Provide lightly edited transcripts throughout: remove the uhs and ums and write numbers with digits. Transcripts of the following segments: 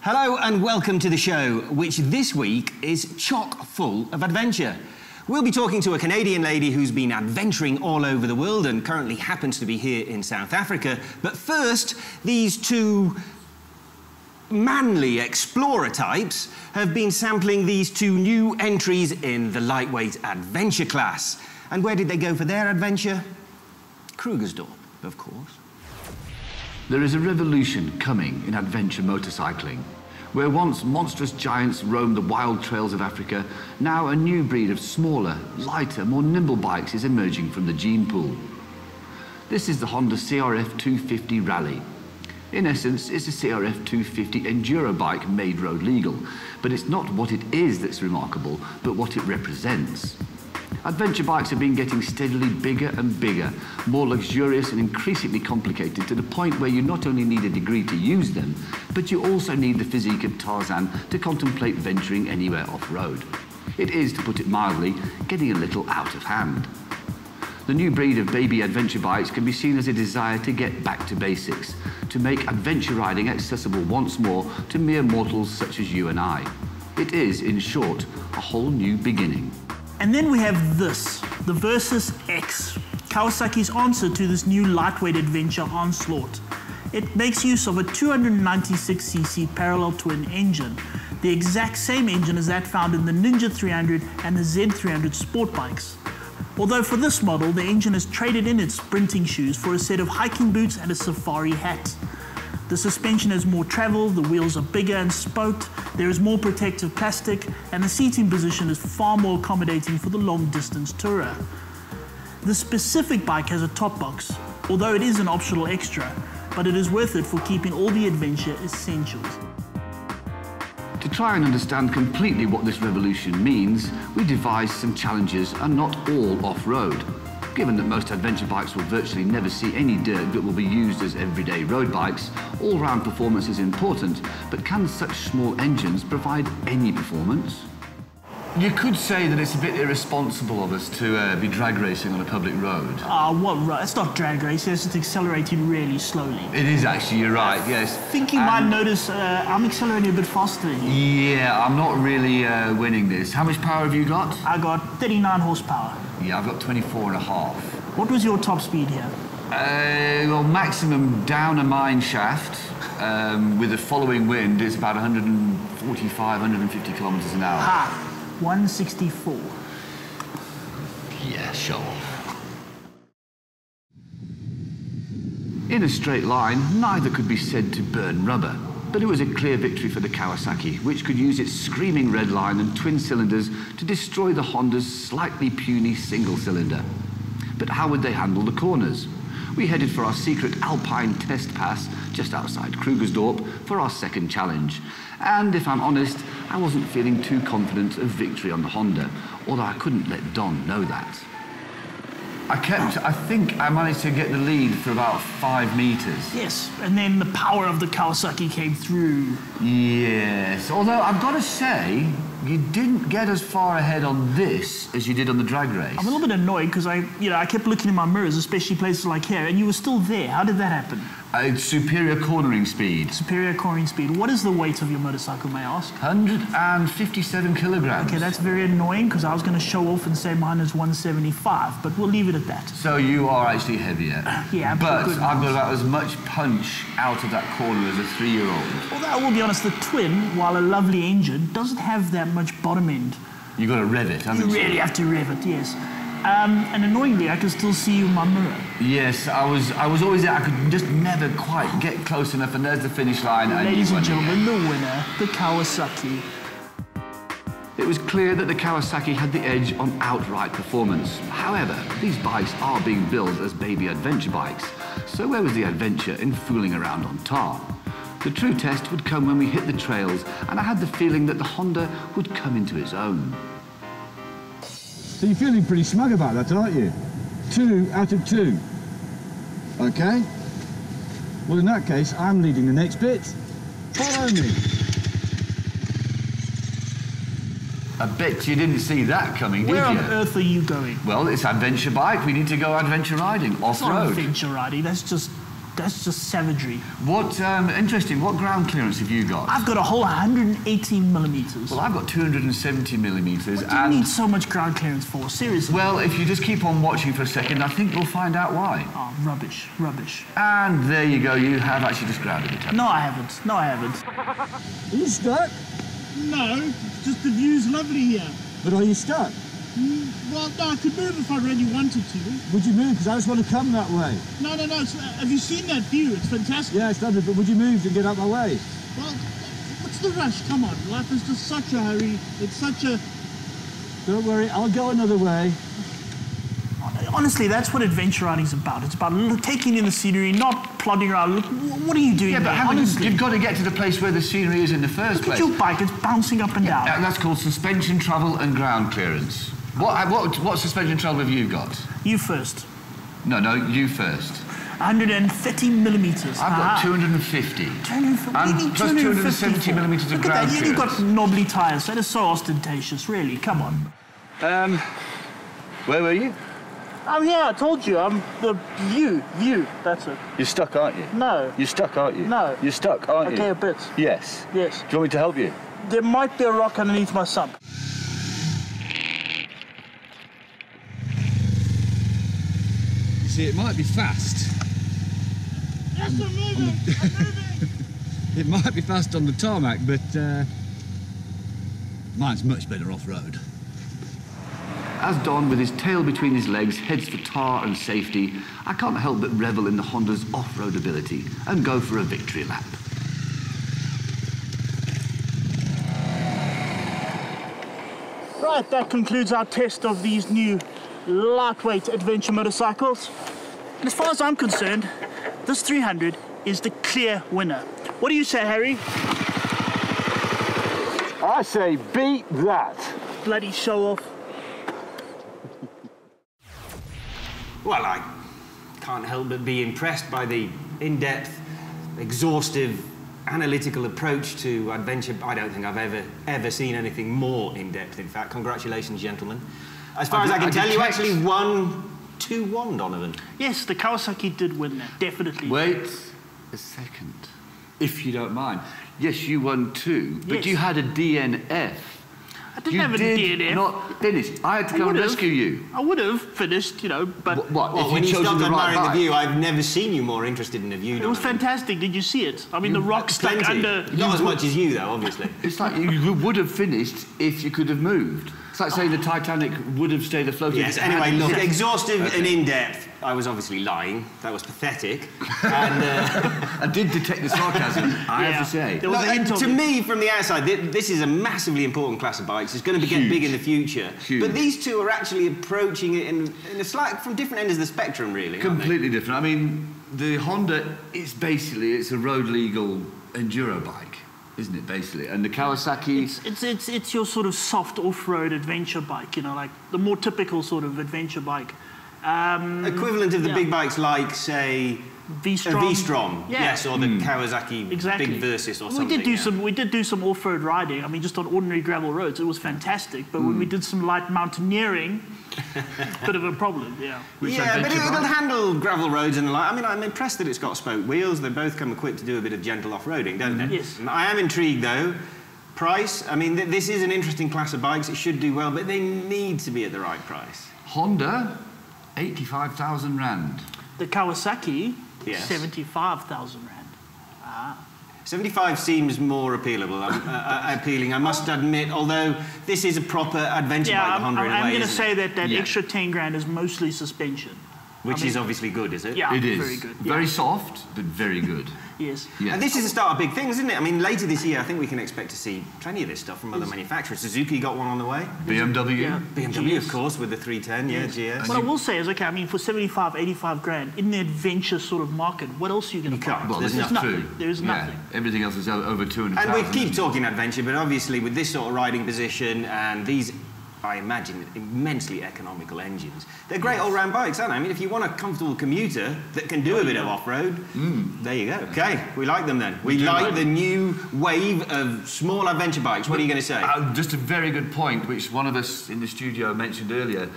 Hello and welcome to the show, which this week is chock full of adventure. We'll be talking to a Canadian lady who's been adventuring all over the world and currently happens to be here in South Africa. But first, these two manly explorer types have been sampling these two new entries in the lightweight adventure class. And where did they go for their adventure? Krugersdorp, of course. There is a revolution coming in adventure motorcycling. Where once monstrous giants roamed the wild trails of Africa, now a new breed of smaller, lighter, more nimble bikes is emerging from the gene pool. This is the Honda CRF250 Rally. In essence, it's a CRF250 enduro bike made road legal, but it's not what it is that's remarkable, but what it represents. Adventure bikes have been getting steadily bigger and bigger, more luxurious and increasingly complicated to the point where you not only need a degree to use them, but you also need the physique of Tarzan to contemplate venturing anywhere off-road. It is, to put it mildly, getting a little out of hand. The new breed of baby adventure bikes can be seen as a desire to get back to basics, to make adventure riding accessible once more to mere mortals such as you and I. It is, in short, a whole new beginning. And then we have this, the Versys X, Kawasaki's answer to this new lightweight adventure onslaught. It makes use of a 296cc parallel twin engine, the exact same engine as that found in the Ninja 300 and the Z300 sport bikes. Although for this model, the engine has traded in its sprinting shoes for a set of hiking boots and a safari hat. The suspension has more travel, the wheels are bigger and spoked, there is more protective plastic, and the seating position is far more accommodating for the long-distance tourer. The specific bike has a top box, although it is an optional extra, but it is worth it for keeping all the adventure essentials. To try and understand completely what this revolution means, we devised some challenges and not all off-road. Given that most adventure bikes will virtually never see any dirt but will be used as everyday road bikes, all-round performance is important, but can such small engines provide any performance? You could say that it's a bit irresponsible of us to be drag racing on a public road. It's not drag racing, it's just accelerating really slowly. It is actually, you're right, yes. I think you might notice I'm accelerating a bit faster than you. Yeah, I'm not really winning this. How much power have you got? I got 39 horsepower. Yeah, I've got 24 and a half. What was your top speed here? Well, maximum down a mine shaft with the following wind is about 145, 150 kilometers an hour. Ha! 164. Yeah, show off. In a straight line, neither could be said to burn rubber, but it was a clear victory for the Kawasaki, which could use its screaming red line and twin cylinders to destroy the Honda's slightly puny single cylinder. But how would they handle the corners? We headed for our secret Alpine test pass just outside Krugersdorp for our second challenge. And if I'm honest, I wasn't feeling too confident of victory on the Honda, although I couldn't let Don know that. I think I managed to get the lead for about 5 meters. Yes, and then the power of the Kawasaki came through. Yes, although I've got to say, you didn't get as far ahead on this as you did on the drag race. I'm a little bit annoyed because I kept looking in my mirrors, especially places like here, and you were still there. How did that happen? Superior cornering speed. Superior cornering speed. What is the weight of your motorcycle, may I ask? 157 kilograms. Okay, that's very annoying because I was going to show off and say mine is 175, but we'll leave it at that. So you are actually heavier. Yeah, but I've got about as much punch out of that corner as a 3-year-old. Although I will be honest, the twin, while a lovely engine, doesn't have that much bottom end. You've got to rev it, haven't you? You really have to rev it, yes. And annoyingly, I can still see you in my mirror. Yes, I was always there. I could just never quite get close enough, and there's the finish line. Ladies and gentlemen, the winner, the Kawasaki. It was clear that the Kawasaki had the edge on outright performance. However, these bikes are being billed as baby adventure bikes, so where was the adventure in fooling around on tar? The true test would come when we hit the trails, and I had the feeling that the Honda would come into its own. So you're feeling pretty smug about that, aren't you? 2 out of 2. Okay? Well, in that case, I'm leading the next bit. Follow me. I bet you didn't see that coming, did you? Where on earth are you going? Well, it's adventure bike. We need to go adventure riding, off-road. It's not adventure riding, that's just that's just savagery. What, interesting, what ground clearance have you got? I've got a whole 118 millimeters. Well, I've got 270 millimeters. What do you need so much ground clearance for? Seriously? Well, if you just keep on watching for a second, I think we'll find out why. Oh, rubbish, rubbish. And there you go, you have actually just grounded it. No, I haven't. No, I haven't. Are you stuck? No, just the view's lovely here. But are you stuck? Well, no, I could move if I really wanted to. Would you move? Because I just want to come that way. No. Have you seen that view? It's fantastic. Yeah, it's lovely, but would you move to get out my way? Well, what's the rush? Come on, life is just such a hurry. It's such a... Don't worry, I'll go another way. Honestly, that's what adventure riding's about. It's about taking in the scenery, not plodding around. Look, what are you doing? Yeah, but honestly, you've got to get to the place where the scenery is in the first place. Look at your bike, it's bouncing up and down. That's called suspension travel and ground clearance. What suspension travel have you got? You first. No, you first. 130 millimeters. I've got 250. 250. And plus 270 millimeters of ground clearance. You've got knobbly tyres. That is so ostentatious, really. Come on. Where were you? I'm here, I told you. I'm the view. That's it. You're stuck, aren't you? No. You're stuck, aren't you? No. You're stuck, aren't you? Okay, a bit. Yes. Yes. Do you want me to help you? There might be a rock underneath my sump. You see, it might be fast. Yes, I'm moving! I'm moving! It might be fast on the tarmac, but mine's much better off-road. As Don, with his tail between his legs, heads for tar and safety, I can't help but revel in the Honda's off-road ability and go for a victory lap. Right, that concludes our test of these new lightweight adventure motorcycles. And as far as I'm concerned, this 300 is the clear winner. What do you say, Harry? I say beat that. Bloody show off. Well, I can't help but be impressed by the in-depth, exhaustive, analytical approach to adventure. I don't think I've ever seen anything more in-depth, in fact. Congratulations, gentlemen. As far as I can tell, you actually won 2-1, Donovan. Yes, the Kawasaki did win that, definitely. Wait a second, if you don't mind. Yes, you won 2, but Yes. you had a DNF. I didn't have a DNF. You did not finish. I had to come and rescue you. I would have finished, you know, but... What? Well, if when you chosen stopped the right admiring the bike? view, I've never seen you more interested in the view, It was Donovan. fantastic. Did you see it? I mean, the rock stuck Plenty. under... Not as much as you, though, obviously. It's like you would have finished if you could have moved. It's like saying the Titanic would have stayed afloat. Yes, if it anyway, hadn't. look, exhaustive and in-depth. I was obviously lying. That was pathetic. And, I did detect the sarcasm, I have to say. There was look, a hint of to it. me, from the outside, this is a massively important class of bikes. It's going to get Huge. big in the future. Huge. But these two are actually approaching it in a slight, from different ends of the spectrum, really. aren't they? Completely different. I mean, the Honda is basically, it's a road legal enduro bike, isn't it, basically? And the Kawasaki... It's your sort of soft off-road adventure bike, you know, like the more typical sort of adventure bike. Equivalent of the big bikes like, say, V-Strom. a V-Strom, Yeah. yes, or the Kawasaki Exactly. Big Versys or We something. did do some off-road riding. I mean, just on ordinary gravel roads, it was fantastic. But when we did some light mountaineering, bit of a problem. Yeah. Yeah, but adventure it'll bike? handle gravel roads and the like. I mean, I'm impressed that it's got spoke wheels. They both come equipped to do a bit of gentle off-roading, don't they? Yes. I am intrigued, though. Price, I mean, this is an interesting class of bikes. It should do well, but they need to be at the right price. Honda, 85,000 Rand. The Kawasaki, Yes. 75,000 Rand. 75 seems more appealing, I must admit, although this is a proper adventure Yeah, bike, the Honda in a I'm way, going to isn't say it? that Yeah. extra 10 grand is mostly suspension. Which is obviously good, is it? Yeah, It is. very good. Very Yeah. soft, but very good. Yes. Yeah. And this is the start of big things, isn't it? I mean, later this year, I think we can expect to see plenty of this stuff from other manufacturers. Suzuki got one on the way. BMW. Yeah. BMW, GS. of course, with the 310, yeah, GS. What I will say is, okay, I mean, for 75, 85 grand, in the adventure sort of market, what else are you going to buy? can't. Well, There's this is nothing. true. There's Yeah. nothing. Everything else is over 200,000. And we keep talking adventure, but obviously with this sort of riding position and these, I imagine, immensely economical engines, they're great all-round bikes, aren't they? I mean, if you want a comfortable commuter that can do a bit of off-road, there you go. Okay, we like them then. We like the new wave of small adventure bikes. What are you going to say? Just a very good point, which one of us in the studio mentioned earlier.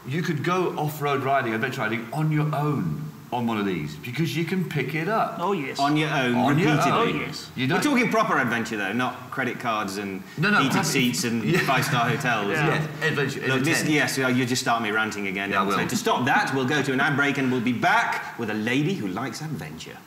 You could go off-road riding, adventure riding, on your own. on one of these because you can pick it up. Oh, yes. On your own, On your repeatedly. own. Oh, yes. You We're don't... talking proper adventure, though, not credit cards and heated seats and five-star hotels. Yeah. Adventure. Look, yes, you just start me ranting again. Yeah, I will. So to stop that, we'll go to an ad break and we'll be back with a lady who likes adventure.